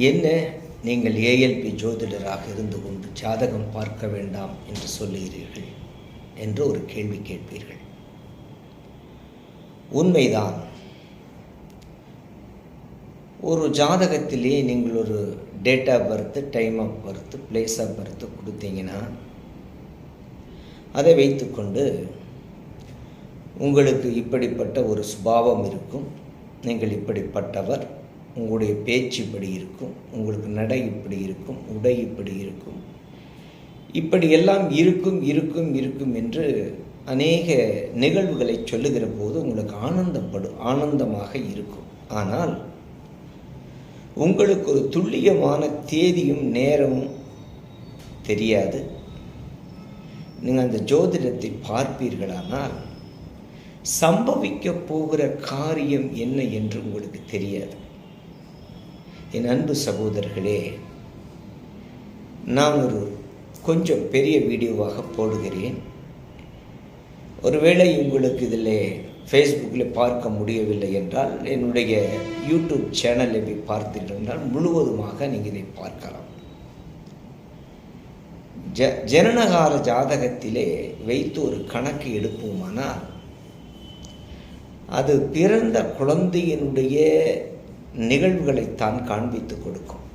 என்ன நீங்கள் ஏஎல்பி ஜோதிடராக இருந்து கொண்டு ஜாதகம் பார்க்க வேண்டாம் என்று சொல்லுகிறீர்கள் என்று ஒரு கேள்வி கேட்பீர்கள். உண்மைதான். ஒரு ஜாதகத்திலே நீங்கள் ஒரு date of birth, time of birth, place of birth கொடுத்தீங்கன்னா அதை வைத்துக்கொண்டு உங்களுக்கு இப்படிப்பட்ட ஒரு சுபாவம் இருக்கும், நீங்கள் இப்படிப்பட்டவர், உங்களுடைய பேச்சு இப்படி இருக்கும், உங்களுக்கு நடை இப்படி இருக்கும், உடை இப்படி இருக்கும், இப்படியெல்லாம் இருக்கும் இருக்கும் இருக்கும் என்று அநேக நிகழ்வுகளை சொல்லுகிற போது உங்களுக்கு ஆனந்தமாக இருக்கும். ஆனால் உங்களுக்கு ஒரு துல்லியமான தேதியும் நேரமும் தெரியாது. நீங்கள் அந்த ஜோதிடத்தை பார்ப்பீர்களானால் சம்பவிக்க போகிற காரியம் என்ன என்று உங்களுக்கு தெரியாது. என் அன்பு சகோதரர்களே, நான் ஒரு கொஞ்சம் பெரிய வீடியோவாக போடுகிறேன். ஒருவேளை உங்களுக்கு இதில் ஃபேஸ்புக்கில் பார்க்க முடியவில்லை என்றால் என்னுடைய யூடியூப் சேனலை போய் பார்த்தீர்கள் என்றால் முழுவதுமாக நீங்கள் இதை பார்க்கலாம். ஜனனகால ஜாதகத்திலே வைத்து ஒரு கணக்கு எடுப்போமானால் அது பிறந்த குழந்தையினுடைய நிகழ்வுகளைத்தான் காண்பித்து கொடுக்கும்.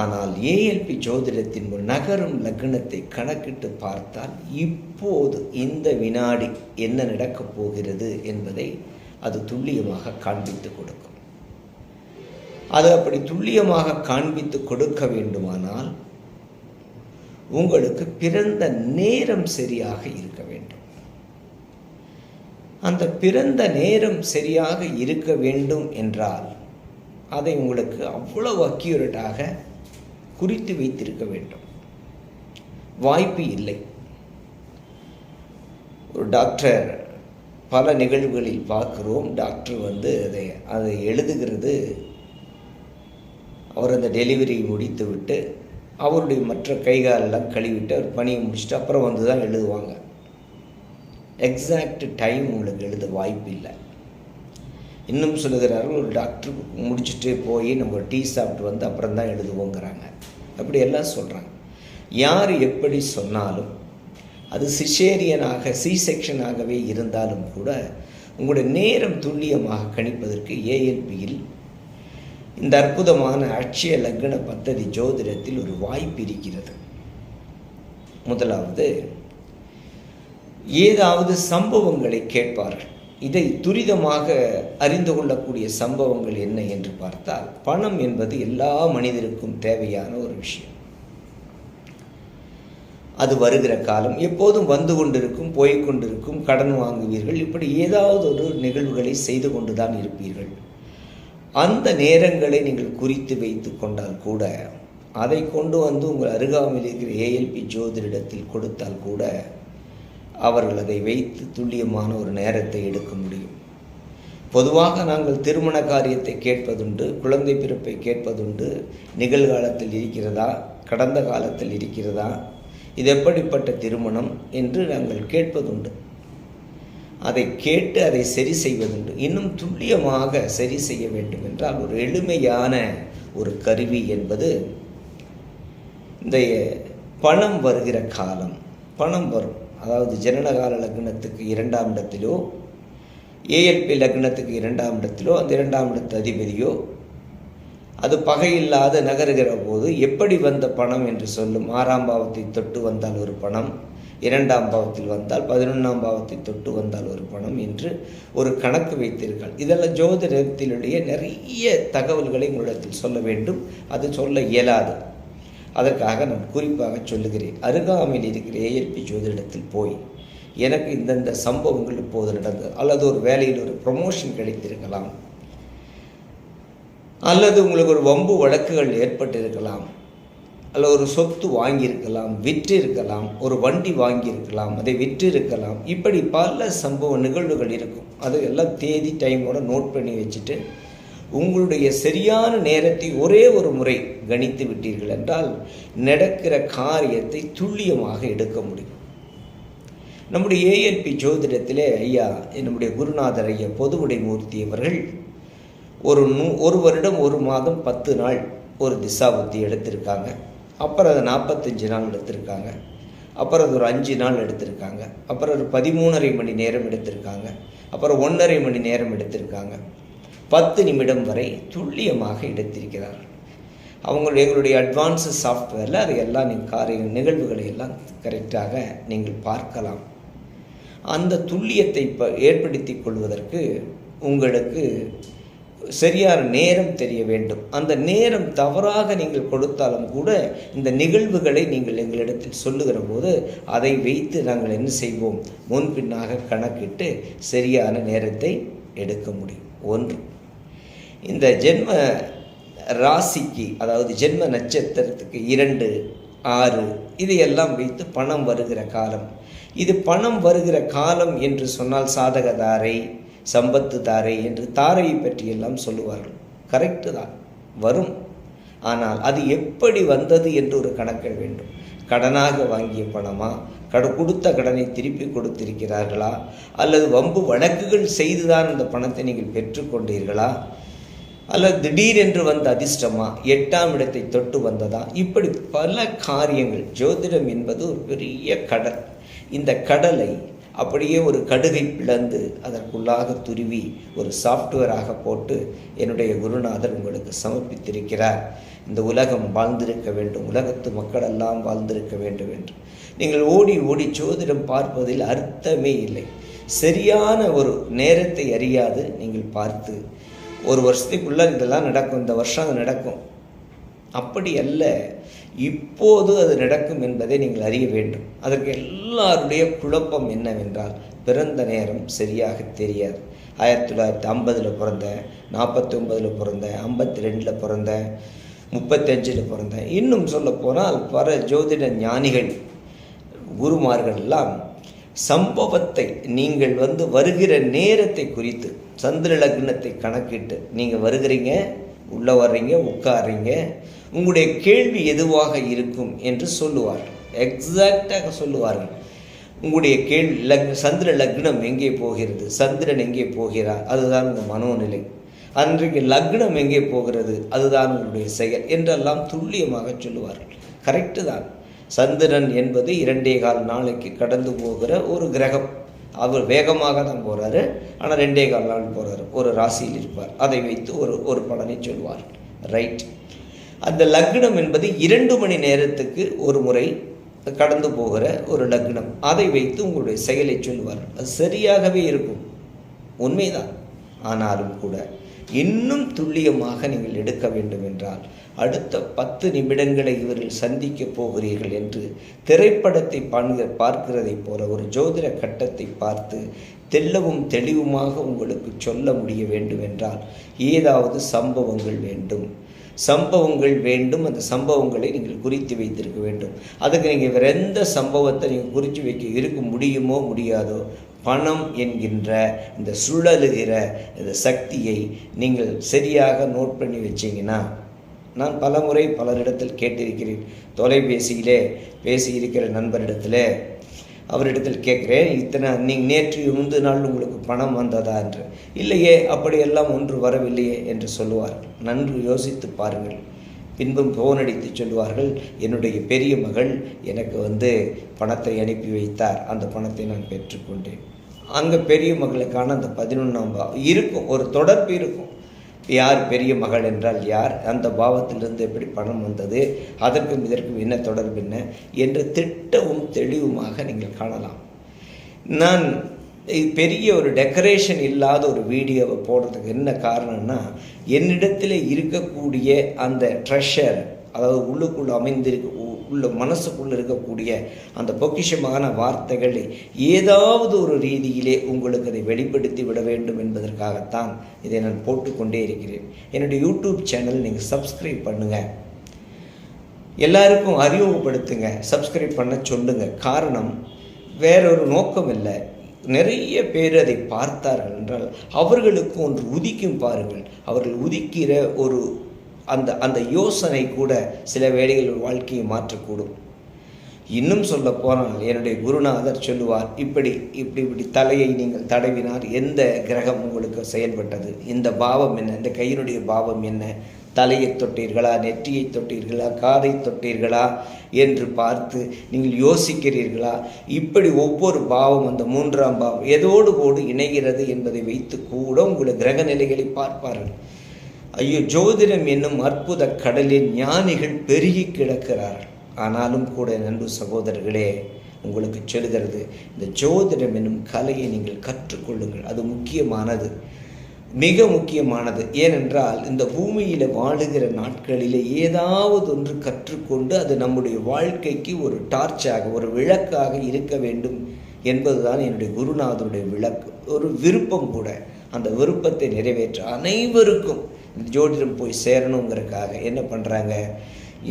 ஆனால் ஏஎல்பி ஜோதிடத்தின் நகரும் லக்னத்தை கணக்கிட்டு பார்த்தால் இப்போது இந்த வினாடி என்ன நடக்கப் போகிறது என்பதை அது துல்லியமாக காண்பித்து கொடுக்கும். அது அப்படி துல்லியமாக காண்பித்து கொடுக்க வேண்டுமானால் உங்களுக்கு பிறந்த நேரம் சரியாக இருக்க வேண்டும். அந்த பிறந்த நேரம் சரியாக இருக்க வேண்டும் என்றால் அதை உங்களுக்கு அவ்வளவு அக்யூரேட்டாக குறித்து வைத்திருக்க வேண்டும். வாய்ப்பு இல்லை. ஒரு டாக்டர் பல நிகழ்வுகளில் பார்க்கிறோம், டாக்டர் அதை எழுதுகிறது, அவர் அந்த டெலிவரியை முடித்துவிட்டு அவருடைய மற்ற கைகாலெல்லாம் கழுவிட்டு அவர் பணியை முடிச்சுட்டு அப்புறம் வந்து தான் எழுதுவாங்க. எக்ஸாக்ட் டைம் உங்களுக்கு எழுத வாய்ப்பு இல்லை. இன்னும் சொல்லுகிறார்கள், ஒரு டாக்டர் முடிச்சுட்டு போய் நம்ம டீ சாப்பிட்டு வந்து அப்புறம் தான் எழுதுவோங்கிறாங்க. அப்படியெல்லாம் சொல்கிறாங்க. யார் எப்படி சொன்னாலும் அது சிசேரியனாக சி செக்ஷனாகவே இருந்தாலும் கூட உங்களுடைய நேரம் துல்லியமாக கணிப்பதற்கு ஏஎல்பியில் இந்த அற்புதமான அட்சய லக்ன பத்ததி ஜோதிடத்தில் ஒரு வாய்ப்பு இருக்கிறது. முதலாவது, ஏதாவது சம்பவங்களை கேட்பார்கள். இதை துரிதமாக அறிந்து கொள்ளக்கூடிய சம்பவங்கள் என்ன என்று பார்த்தால், பணம் என்பது எல்லா மனிதருக்கும் தேவையான ஒரு விஷயம். அது வருகிற காலம் எப்போதும் வந்து கொண்டிருக்கும், போய்கொண்டிருக்கும். கடன் வாங்குவீர்கள், இப்படி ஏதாவது ஒரு நிகழ்வுகளை செய்து கொண்டு தான் இருப்பீர்கள். அந்த நேரங்களை நீங்கள் குறித்து வைத்து கொண்டால் கூட அதை கொண்டு வந்து உங்கள் அருகாமையில் இருக்கிற ஏஎல்பி ஜோதிடத்தில் கொடுத்தால் கூட அவர்கள் அதை வைத்து துல்லியமான ஒரு நேரத்தை எடுக்க முடியும். பொதுவாக நாங்கள் திருமண காரியத்தை கேட்பதுண்டு, குழந்தை பிறப்பை கேட்பதுண்டு. நிகழ்காலத்தில் இருக்கிறதா, கடந்த காலத்தில் இருக்கிறதா, இது எப்படிப்பட்ட திருமணம் என்று நாங்கள் கேட்பதுண்டு. அதை கேட்டு அதை சரி செய்வதுண்டு. இன்னும் துல்லியமாக சரி செய்ய வேண்டும் என்றால் ஒரு எளிமையான ஒரு கருவி என்பது இந்த பணம் வருகிற காலம். பணம் வரும், அதாவது ஜனனகால லக்னத்துக்கு 2ஆம் இடத்திலோ ஏஎல்பி லக்னத்துக்கு 2ஆம் இடத்திலோ அந்த 2ஆம் இடத்து அதிபதியோ அது பகையில்லாத நகருகிற போது எப்படி வந்த பணம் என்று சொல்லும். 6ஆம் பாவத்தை தொட்டு வந்தால் ஒரு பணம், 2ஆம் பாவத்தில் வந்தால் 11ஆம் பாவத்தை தொட்டு வந்தால் ஒரு பணம் என்று ஒரு கணக்கு வைத்தீர்கள். இதெல்லாம் ஜோதிடத்தினுடைய நிறைய தகவல்களை உங்களிடத்தில் சொல்ல வேண்டும். அது சொல்ல இயலாது. அதற்காக நான் குறிப்பாக சொல்லுகிறேன். அருகாமையில் இருக்கிற ஏஎல்பி ஜோதிடத்தில் போய் எனக்கு இந்தந்த சம்பவங்கள் இப்போது நடந்தது, அல்லது ஒரு வேலையில் ஒரு ப்ரமோஷன் கிடைத்திருக்கலாம், அல்லது உங்களுக்கு ஒரு வம்பு வழக்குகள் ஏற்பட்டிருக்கலாம், அல்லது ஒரு சொத்து வாங்கியிருக்கலாம், விற்று இருக்கலாம், ஒரு வண்டி வாங்கியிருக்கலாம், அதை விற்று இருக்கலாம். இப்படி பல சம்பவ நிகழ்வுகள் இருக்கும். அது எல்லாம் தேதி டைமோட நோட் பண்ணி வச்சுட்டு உங்களுடைய சரியான நேரத்தை ஒரே ஒரு முறை கணித்து விட்டீர்கள் என்றால் நடக்கிற காரியத்தை துல்லியமாக எடுக்க முடியும். நம்முடைய ஏஎல்பி ஜோதிடத்திலே நம்முடைய குருநாதர் ஐயா பொதுவுடை மூர்த்தி அவர்கள் ஒரு வருடம் 1 மாதம் 10 நாள் ஒரு திசா புத்தி எடுத்திருக்காங்க. அப்புறம் அது 45 நாள் எடுத்திருக்காங்க. அப்புறம் அது ஒரு 5 நாள் எடுத்திருக்காங்க. அப்புறம் ஒரு 13.5 மணி நேரம் எடுத்திருக்காங்க. அப்புறம் 1.5 மணி நேரம் எடுத்திருக்காங்க. 10 நிமிடம் வரை துல்லியமாக எடுத்திருக்கிறார்கள். எங்களுடைய அட்வான்ஸு சாஃப்ட்வேரில் அதை எல்லாம் நிகழ்வுகளை எல்லாம் கரெக்டாக நீங்கள் பார்க்கலாம். அந்த துல்லியத்தை ஏற்படுத்தி கொள்வதற்கு உங்களுக்கு சரியான நேரம் தெரிய வேண்டும். அந்த நேரம் தவறாக நீங்கள் கொடுத்தாலும் கூட இந்த நிகழ்வுகளை நீங்கள் எங்களிடத்தில் சொல்லுகிற போது அதை வைத்து நாங்கள் என்ன செய்வோம், முன்பின்னாக கணக்கிட்டு சரியான நேரத்தை எடுக்க முடியும். 1, இந்த ஜென்ம ராசிக்கு, அதாவது ஜென்ம நட்சத்திரத்துக்கு 2, 6 இதையெல்லாம் வைத்து பணம் வருகிற காலம். இது பணம் வருகிற காலம் என்று சொன்னால் சாதக தாரை, சம்பத்து தாரை என்று தாரையை பற்றியெல்லாம் சொல்லுவார்கள். கரெக்டு தான், வரும். ஆனால் அது எப்படி வந்தது என்று ஒரு கணக்கில் வேண்டும். கடனாக வாங்கிய பணமா, கொடுத்த கடனை திருப்பி கொடுத்திருக்கிறார்களா, அல்லது வம்பு வழக்குகள் செய்துதான் அந்த பணத்தை நீங்கள் பெற்றுக்கொண்டீர்களா, அல்லது திடீரென்று வந்த அதிர்ஷ்டமா, 8ஆம் இடத்தை தொட்டு வந்ததா, இப்படி பல காரியங்கள். ஜோதிடம் என்பது ஒரு பெரிய கடல். இந்த கடலை அப்படியே ஒரு கடுகை பிளந்து அதற்குள்ளாக துருவி ஒரு சாஃப்ட்வேராக போட்டு என்னுடைய குருநாதர் உங்களுக்கு சமர்ப்பித்திருக்கிறார். இந்த உலகம் வாழ்ந்திருக்க வேண்டும், உலகத்து மக்களெல்லாம் வாழ்ந்திருக்க வேண்டும் என்று. நீங்கள் ஓடி ஓடி ஜோதிடம் பார்ப்பதில் அர்த்தமே இல்லை. சரியான ஒரு நேரத்தை அறியாது நீங்கள் பார்த்து ஒரு வருஷத்துக்குள்ளே இதெல்லாம் நடக்கும், இந்த வருஷம் அது நடக்கும், அப்படி அல்ல. இப்போது அது நடக்கும் என்பதை நீங்கள் அறிய வேண்டும். அதற்கு எல்லாருடைய குழப்பம் என்னவென்றால் பிறந்த நேரம் சரியாக தெரியாது. 1950 பிறந்தேன், 49 பிறந்தேன், 52 பிறந்தேன், 35 பிறந்தேன். இன்னும் சொல்ல போனால் பல ஜோதிட ஞானிகள் குருமார்கள் எல்லாம் சம்பவத்தை நீங்கள் வருகிற நேரத்தை குறித்து சந்திர லக்னத்தை கணக்கிட்டு நீங்கள் வருகிறீங்க, உள்ளே வர்றீங்க, உட்கார்றீங்க, உங்களுடைய கேள்வி எதுவாக இருக்கும் என்று சொல்லுவார்கள். எக்ஸாக்டாக சொல்லுவார்கள். உங்களுடைய கேள்வி சந்திர லக்னம் எங்கே போகிறது, சந்திரன் எங்கே போகிறார், அதுதான் உங்கள் மனோநிலை. அன்றைக்கு லக்னம் எங்கே போகிறது, அதுதான் உங்களுடைய செயல் என்றெல்லாம் துல்லியமாக சொல்லுவார்கள். கரெக்டு தான். சந்திரன் என்பது 2.25 நாளைக்கு கடந்து போகிற ஒரு கிரகம். அவர் வேகமாக தான் போகிறாரு, ஆனால் 2.25 நாள் போகிறாரு. ஒரு ராசியில் இருப்பார். அதை வைத்து ஒரு பலனை சொல்வார். ரைட். அந்த லக்னம் என்பது 2 மணி நேரத்துக்கு ஒரு முறை கடந்து போகிற ஒரு லக்னம். அதை வைத்து உங்களுடைய செயலை சொல்லுவார். அது சரியாகவே இருக்கும், உண்மைதான். ஆனாலும் கூட இன்னும் துல்லியமாக நீங்கள் எடுக்க வேண்டும் என்றால் அடுத்த 10 நிமிடங்களை இவர்கள் சந்திக்க போகிறீர்கள் என்று திரைப்படத்தை பார்க்கிறதை போல ஒரு ஜோதிட கட்டத்தை பார்த்து தெள்ளவும் தெளிவுமாக உங்களுக்கு சொல்ல முடிய வேண்டும் என்றால் ஏதாவது சம்பவங்கள் வேண்டும். அந்த சம்பவங்களை நீங்கள் குறித்து வைத்திருக்க வேண்டும். அதுக்கு நீங்கள் வேறு எந்த சம்பவத்தை நீங்கள் குறித்து வைக்க இருக்க முடியுமோ முடியாதோ, பணம் என்கின்ற இந்த சுழலுகிற இந்த சக்தியை நீங்கள் சரியாக நோட் பண்ணி வச்சிங்கன்னா, நான் பல முறை பலரிடத்தில் கேட்டிருக்கிறேன். தொலைபேசியிலே பேசியிருக்கிற நண்பரிடத்தில் அவரிடத்தில் கேட்குறேன், நீங்கள் நேற்று முந்து நாள் உங்களுக்கு பணம் வந்ததா என்று. இல்லையே, அப்படியெல்லாம் ஒன்று வரவில்லையே என்று சொல்லுவார். நன்கு யோசித்து பாருங்கள். பின்பும் ஃபோன் அடித்து சொல்லுவார்கள், என்னுடைய பெரிய மகள் எனக்கு பணத்தை அனுப்பி வைத்தார், அந்த பணத்தை நான் பெற்றுக்கொண்டேன். அங்கே பெரிய மகளுக்கான அந்த 11ஆம் இருக்கும், ஒரு தொடர்பு இருக்கும். யார் பெரிய மகள் என்றால் யார், அந்த பாவத்திலிருந்து எப்படி பணம் வந்தது, அதற்கும் இதற்கும் என்ன தொடர்பு என்ன என்று திட்டவும் தெளிவுமாக நீங்கள் காணலாம். நான் பெரிய ஒரு டெக்கரேஷன் இல்லாத ஒரு வீடியோவை போடுறதுக்கு என்ன காரணம்னா, என்னிடத்தில் இருக்கக்கூடிய அந்த ட்ரெஷர், அதாவது உள்ளுக்குள்ளே உள்ள மனசுக்குள்ளே இருக்கக்கூடிய அந்த பொக்கிஷமான வார்த்தைகளை ஏதாவது ஒரு ரீதியிலே உங்களுக்கு அதை வெளிப்படுத்தி விட வேண்டும் என்பதற்காகத்தான் இதை நான் போட்டுக்கொண்டே இருக்கிறேன். என்னுடைய யூடியூப் சேனல் நீங்கள் சப்ஸ்கிரைப் பண்ணுங்கள், எல்லாருக்கும் அறிமுகப்படுத்துங்க, சப்ஸ்கிரைப் பண்ண சொல்லுங்கள். காரணம் வேறொரு நோக்கம் இல்லை. நிறைய பேர் அதை பார்த்தார்கள் என்றால் அவர்களுக்கு ஒன்று உதிக்கும் பாருங்கள். அவர்கள் உதிக்கிற அந்த யோசனை கூட சில வேளைகள் ஒரு வாழ்க்கையை மாற்றக்கூடும். இன்னும் சொல்ல போனால் என்னுடைய குருநாதர் சொல்லுவார், இப்படி இப்படி இப்படி தலையை நீங்கள் தடவினார் எந்த கிரகம் உங்களுக்கு செயல்பட்டது, இந்த பாவம் என்ன, இந்த கையினுடைய பாவம் என்ன, தலையை தொட்டீர்களா, நெற்றியை தொட்டீர்களா, காதை தொட்டீர்களா என்று பார்த்து நீங்கள் யோசிக்கிறீர்களா? இப்படி ஒவ்வொரு பாவம், அந்த 3ஆம் பாவம் எதோடு கோடு இணைகிறது என்பதை வைத்து கூட உங்களுடைய கிரக நிலைகளை பார்ப்பார்கள். ஐயோ, ஜோதிடம் என்னும் அற்புத கடலில் ஞானிகள் பெருகி கிடக்கிறார்கள். ஆனாலும் கூட நண்பு சகோதரர்களே, உங்களுக்கு சொல்கிறது, இந்த ஜோதிடம் என்னும் கலையை நீங்கள் கற்றுக்கொள்ளுங்கள். அது முக்கியமானது, மிக முக்கியமானது. ஏனென்றால் இந்த பூமியில் வாழுகிற நாட்களிலே ஏதாவது ஒன்று கற்றுக்கொண்டு அது நம்முடைய வாழ்க்கைக்கு ஒரு டார்ச்சாக, ஒரு விளக்காக இருக்க வேண்டும் என்பதுதான் என்னுடைய குருநாதருடைய விளக்கு, ஒரு விருப்பம் கூட. அந்த விருப்பத்தை நிறைவேற்ற அனைவருக்கும் ஜோதிடம் போய் சேரணுங்கிறதுக்காக என்ன பண்ணுறாங்க,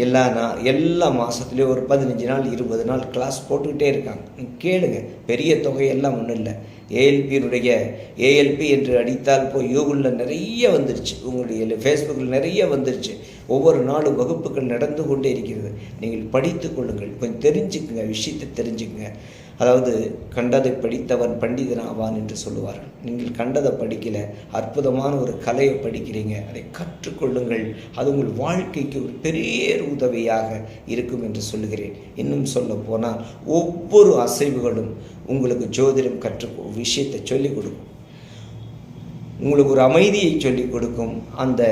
எல்லா மாதத்துலேயும் ஒரு 15 நாள் 20 நாள் கிளாஸ் போட்டுக்கிட்டே இருக்காங்க. கேளுங்க, பெரிய தொகையெல்லாம் ஒன்றும் இல்லை. ஏஎல்பி என்று அடித்தால் போய் கூகுளில் நிறைய வந்துருச்சு, உங்களுடைய ஃபேஸ்புக்கில் நிறைய வந்துருச்சு. ஒவ்வொரு நாளும் வகுப்புகள் நடந்து கொண்டே இருக்கிறது. நீங்கள் படித்து கொள்ளுங்கள், கொஞ்சம் தெரிஞ்சுக்குங்க, விஷயத்தை தெரிஞ்சுக்குங்க. அதாவது கண்டதை படித்தவன் பண்டிதன் ஆவான் என்று சொல்லுவார்கள். நீங்கள் கண்டதை படிக்கலை, அற்புதமான ஒரு கலையை படிக்கிறீங்க, அதை கற்றுக்கொள்ளுங்கள். அது உங்கள் வாழ்க்கைக்கு ஒரு பெரிய உதவியாக இருக்கும் என்று சொல்லுகிறேன். இன்னும் சொல்ல போனால் ஒவ்வொரு அசைவுகளும் உங்களுக்கு ஜோதிடம் விஷயத்தை சொல்லிக் கொடுக்கும், உங்களுக்கு ஒரு அமைதியை சொல்லிக் கொடுக்கும். அந்த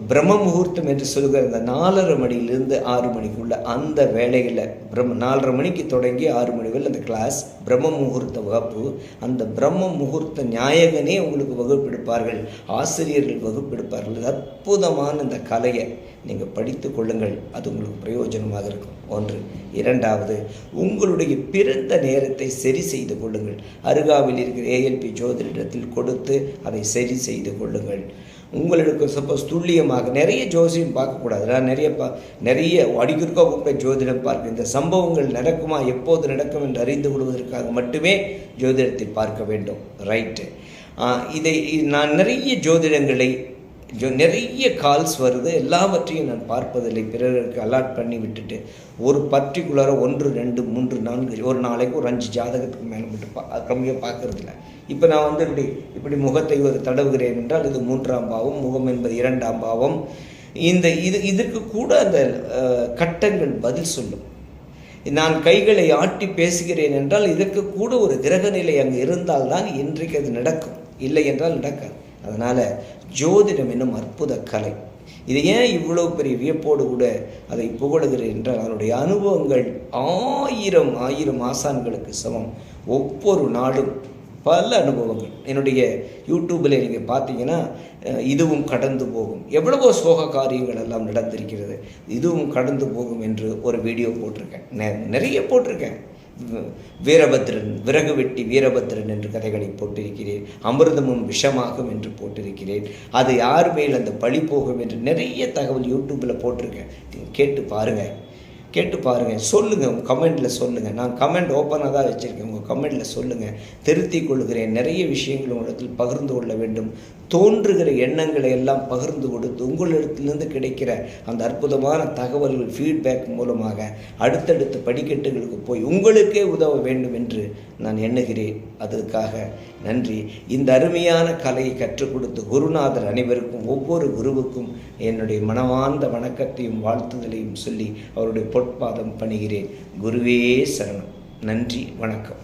பிரம்ம முகூர்த்தம் என்று சொல்கிற அந்த 4:30 மணியிலிருந்து 6 மணிக்குள்ள அந்த வேலையில் 4:30 மணிக்கு தொடங்கி 6 மணி வரை அந்த கிளாஸ் பிரம்ம முகூர்த்த வகுப்பு. அந்த பிரம்ம முகூர்த்த நாயகனே உங்களுக்கு வகுப்பெடுப்பார்கள், ஆசிரியர்கள் வகுப்பெடுப்பார்கள். அற்புதமான இந்த கலையை நீங்கள் படித்து கொள்ளுங்கள், அது உங்களுக்கு பிரயோஜனமாக இருக்கும். 1. 2வது, உங்களுடைய பிறந்த நேரத்தை சரி செய்து கொள்ளுங்கள். அருகாமையில் இருக்கிற ஏஎல்பி ஜோதிடத்தில் கொடுத்து அதை சரி செய்து கொள்ளுங்கள். உங்களுக்கு சப்போஸ் துல்லியமாக நிறைய ஜோசியம் பார்க்கக்கூடாது. நான் நிறைய அடிக்கொருக்கா கூப்பிட்ட ஜோதிடம் பார்க்க, இந்த சம்பவங்கள் நடக்குமா, எப்போது நடக்கும் என்று அறிந்து கொள்வதற்காக மட்டுமே ஜோதிடத்தை பார்க்க வேண்டும். ரைட்டு. இதை நான் நிறைய ஜோதிடங்களை நிறைய கால்ஸ் வருது, எல்லாவற்றையும் நான் பார்ப்பதில்லை. பிறருக்கு அலாட் பண்ணி விட்டுட்டு ஒரு பர்டிகுலராக 1 2 3 4 ஒரு நாளைக்கு ஒரு 5 ஜாதகத்துக்கு மேலே மட்டும் கம்மியாக பார்க்கறதில்ல. இப்போ நான் இப்படி முகத்தை ஒரு தடவுகிறேன் என்றால் இது 3ஆம் பாவம், முகம் என்பது 2ஆம் பாவம். இதற்கு கூட அந்த கட்டங்கள் பதில் சொல்லும். நான் கைகளை ஆட்டி பேசுகிறேன் என்றால் இதற்கு கூட ஒரு கிரகநிலை அங்கே இருந்தால்தான் இன்றைக்கு அது நடக்கும், இல்லை என்றால் நடக்காது. அதனால் ஜோதிடம் என்னும் அற்புத கலை, இதை ஏன் இவ்வளோ பெரிய வியப்போடு கூட அதை புகழுகிறேன் என்றால் அதனுடைய அனுபவங்கள் 1000 ஆசான்களுக்கு சமம். ஒவ்வொரு நாளும் பல அனுபவங்கள். என்னுடைய யூடியூப்பில் நீங்கள் பார்த்தீங்கன்னா இதுவும் கடந்து போகும், எவ்வளவோ சோக காரியங்கள் எல்லாம் நடந்திருக்கிறது, இதுவும் கடந்து போகும் என்று ஒரு வீடியோ போட்டிருக்கேன், நிறைய போட்டிருக்கேன். வீரபத்ரன், விறகு வெட்டி வீரபத்ரன் என்று கதைகளை போட்டிருக்கிறேன். அமிர்தமும் விஷமாகும் என்று போட்டிருக்கிறேன். அது யார் மேல் அந்த பழி போகும் என்று நிறைய தகவல் யூடியூப்பில் போட்டிருக்கேன். கேட்டு பாருங்கள், சொல்லுங்கள், உங்கள் கமெண்டில் சொல்லுங்கள். நான் கமெண்ட் ஓப்பனாக தான் வச்சுருக்கேன், உங்கள் கமெண்டில் சொல்லுங்கள். திருத்திக் கொள்கிறேன். நிறைய விஷயங்கள் உங்களிடத்தில் பகிர்ந்து கொள்ள வேண்டும். தோன்றுகிற எண்ணங்களை எல்லாம் பகிர்ந்து கொடுத்து உங்களிடத்திலிருந்து கிடைக்கிற அந்த அற்புதமான தகவல்கள் ஃபீட்பேக் மூலமாக அடுத்தடுத்த படிக்கட்டுகளுக்கு போய் உங்களுக்கே உதவ வேண்டும் என்று நான் எண்ணுகிறேன். அதற்காக நன்றி. இந்த அருமையான கலையை கற்றுக் கொடுத்த குருநாதர் அனைவருக்கும், ஒவ்வொரு குருவுக்கும் என்னுடைய மனமார்ந்த வணக்கத்தையும் வாழ்த்துதலையும் சொல்லி அவருடைய பொற்பாதம் பணிகிறேன். குருவே சரணம். நன்றி, வணக்கம்.